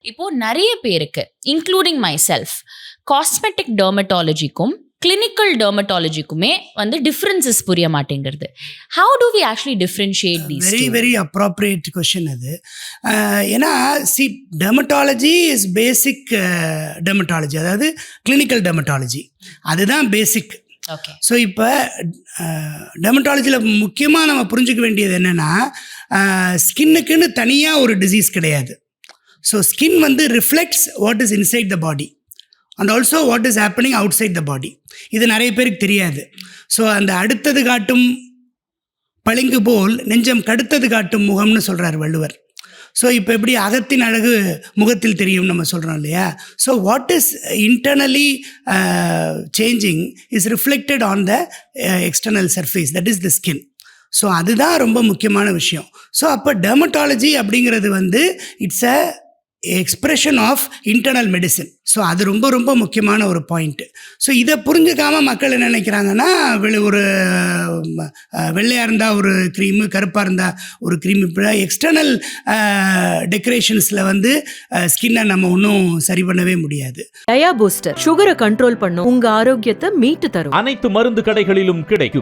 இப்போ நெறைய பேருக்கு இன்க்ளூடிங் மை செல்ஃப் காஸ்மெட்டிக் டெர்மட்டாலஜிக்கும் கிளினிக்கல் டெர்மட்டாலஜிக்குமே வந்து டிஃபரன்சஸ் புரிய மாட்டேங்கிறது. How do we actually differentiate these very very appropriate question அது. ஏன்னா டெர்மட்டாலஜி இஸ் பேசிக் டெர்மட்டாலஜி, அதாவது கிளினிக்கல் டெர்மட்டாலஜி அதுதான் பேசிக். ஓகே. ஸோ இப்போ டெர்மட்டாலஜியில் முக்கியமாக நம்ம புரிஞ்சுக்க வேண்டியது என்னென்னா, ஸ்கின்னுக்குன்னு தனியாக ஒரு டிசீஸ் கிடையாது. ஸோ ஸ்கின் வந்து reflects what is inside the body and also what is happening outside the body. இது நிறைய பேருக்கு தெரியாது. ஸோ அந்த அடுத்தது காட்டும் பளிங்கு போல் நெஞ்சம் கடுத்தது காட்டும் முகம்னு சொல்கிறார் வள்ளுவர். ஸோ இப்போ எப்படி அகத்தின் அழகு முகத்தில் தெரியும் நம்ம சொல்கிறோம் இல்லையா? So what is internally changing is reflected on the external surface, that is the skin. So அதுதான் ரொம்ப முக்கியமான விஷயம். ஸோ அப்போ டெர்மட்டாலஜி அப்படிங்கிறது வந்து it's a expression of internal medicine. So அது ரொம்ப ரொம்ப முக்கியமான ஒரு பாயிண்ட்டு. ஸோ இதை புரிஞ்சுக்காமல் மக்கள் என்ன நினைக்கிறாங்கன்னா, ஒரு வெள்ளையாக இருந்தால் ஒரு க்ரீமு, கருப்பாக இருந்தால் ஒரு க்ரீம், இப்போ எக்ஸ்டர்னல் டெக்கரேஷன்ஸில் வந்து ஸ்கின்னை நம்ம ஒன்றும் சரி பண்ணவே முடியாது. டயா பூஸ்டர் சுகரை கண்ட்ரோல் பண்ணும், உங்க ஆரோக்கியத்தை மீட்டு தரும். அனைத்து மருந்து கடைகளிலும் கிடைக்கும்.